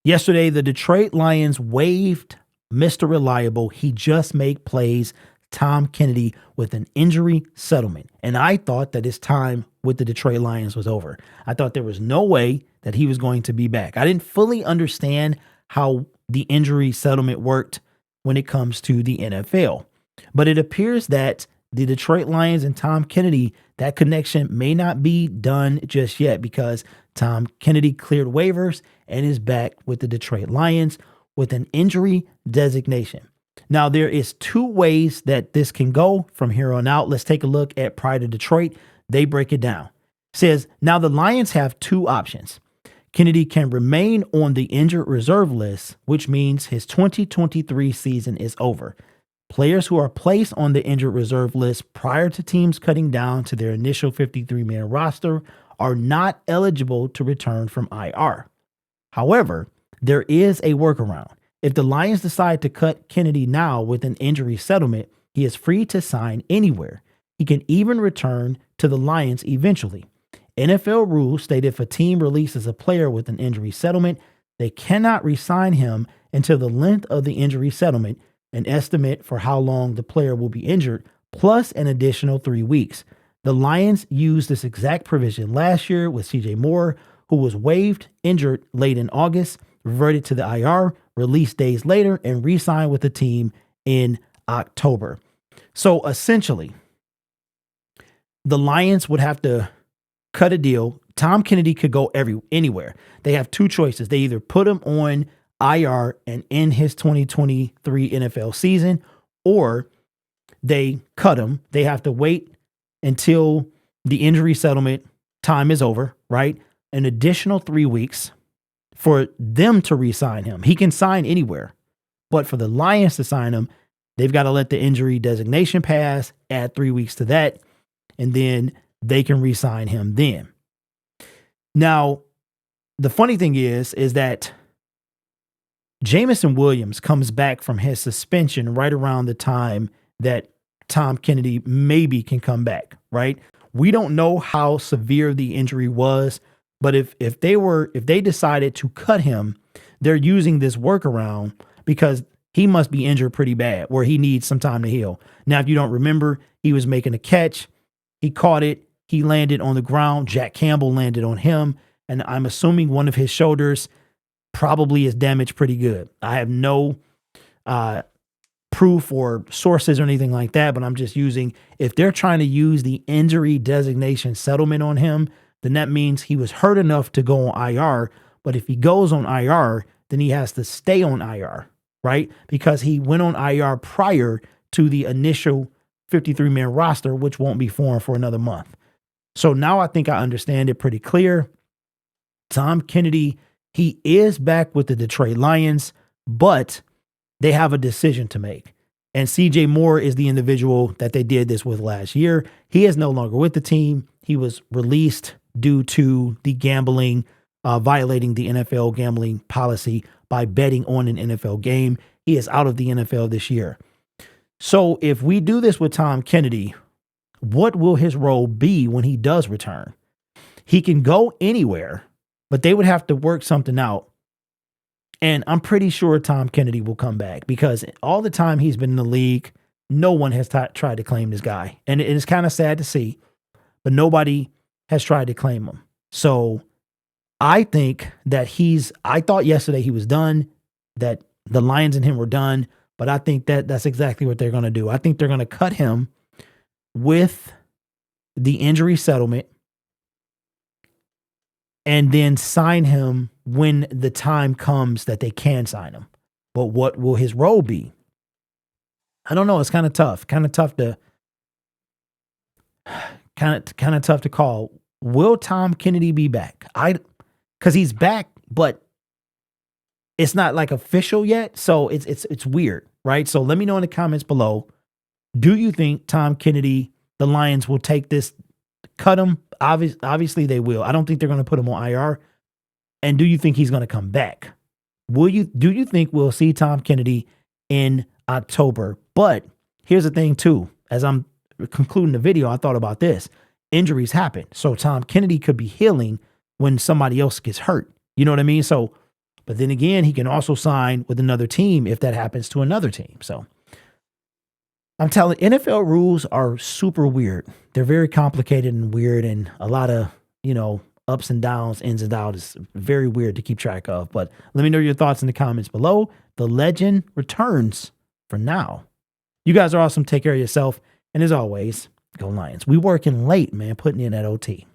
Yesterday, the Detroit Lions waived Mr. Reliable. He just make plays Tom Kennedy with an injury settlement. And I thought that his time with the Detroit Lions was over. I thought there was no way that he was going to be back. I didn't fully understand how the injury settlement worked when it comes to the NFL. But it appears that the Detroit Lions and Tom Kennedy, that connection may not be done just yet because Tom Kennedy cleared waivers and is back with the Detroit Lions with an injury designation. Now, there is two ways that this can go from here on out. Let's take a look at Pride of Detroit. They break it down. It says, now the Lions have two options. Kennedy can remain on the injured reserve list, which means his 2023 season is over. Players who are placed on the injured reserve list prior to teams cutting down to their initial 53-man roster are not eligible to return from IR. However, there is a workaround. If the Lions decide to cut Kennedy now with an injury settlement, he is free to sign anywhere. He can even return to the Lions eventually. NFL rules state if a team releases a player with an injury settlement, they cannot re-sign him until the length of the injury settlement, an estimate for how long the player will be injured, plus an additional 3 weeks. The Lions used this exact provision last year with CJ Moore, who was waived, injured late in August, reverted to the IR, released days later, and re-signed with the team in October. So essentially, the Lions would have to cut a deal. Tom Kennedy could go anywhere. They have two choices. They either put him on IR and end his 2023 NFL season, or they cut him. They have to wait until the injury settlement time is over, right? An additional 3 weeks for them to re-sign him. He can sign anywhere, but for the Lions to sign him, they've got to let the injury designation pass, add 3 weeks to that, and then they can re-sign him then. Now, the funny thing is that Jameson Williams comes back from his suspension right around the time that Tom Kennedy maybe can come back, right? We don't know how severe the injury was, but if they decided to cut him, they're using this workaround because he must be injured pretty bad where he needs some time to heal. Now, if you don't remember, he was making a catch. He caught it. He landed on the ground. Jack Campbell landed on him. And I'm assuming one of his shoulders probably is damaged pretty good. I have no proof or sources or anything like that, but I'm just using, if they're trying to use the injury designation settlement on him, then that means he was hurt enough to go on IR. But if he goes on IR, then he has to stay on IR, right? Because he went on IR prior to the initial 53-man roster, which won't be formed for another month. So now I think I understand it pretty clear. Tom Kennedy, he is back with the Detroit Lions, but they have a decision to make. And CJ Moore is the individual that they did this with last year. He is no longer with the team. He was released due to the gambling, violating the NFL gambling policy by betting on an NFL game. He is out of the NFL this year. So if we do this with Tom Kennedy, what will his role be when he does return? He can go anywhere, but they would have to work something out. And I'm pretty sure Tom Kennedy will come back because all the time he's been in the league, no one has tried to claim this guy. And it is kind of sad to see, but nobody has tried to claim him. So I think that I thought yesterday he was done, that the Lions and him were done, but I think that that's exactly what they're going to do. I think they're going to cut him with the injury settlement and then sign him when the time comes that they can sign him. But what will his role be? I don't know. It's kind of tough. Kind of tough to call. Will Tom Kennedy be back? Because he's back, but it's not like official yet. So it's weird, right? So let me know in the comments below. Do you think Tom Kennedy, the Lions will take this, cut him? Obviously they will. I don't think they're going to put him on IR. And do you think he's going to come back? Do you think we'll see Tom Kennedy in October? But here's the thing too, as I'm concluding the video, I thought about this. Injuries happen. So Tom Kennedy could be healing when somebody else gets hurt. You know what I mean? So But then again, he can also sign with another team if that happens to another team. So I'm telling NFL rules are super weird. They're very complicated and weird, and a lot of, ups and downs, ins and outs. It's very weird to keep track of. But let me know your thoughts in the comments below. The legend returns for now. You guys are awesome. Take care of yourself. And as always, go Lions. We working late, man, putting in that OT.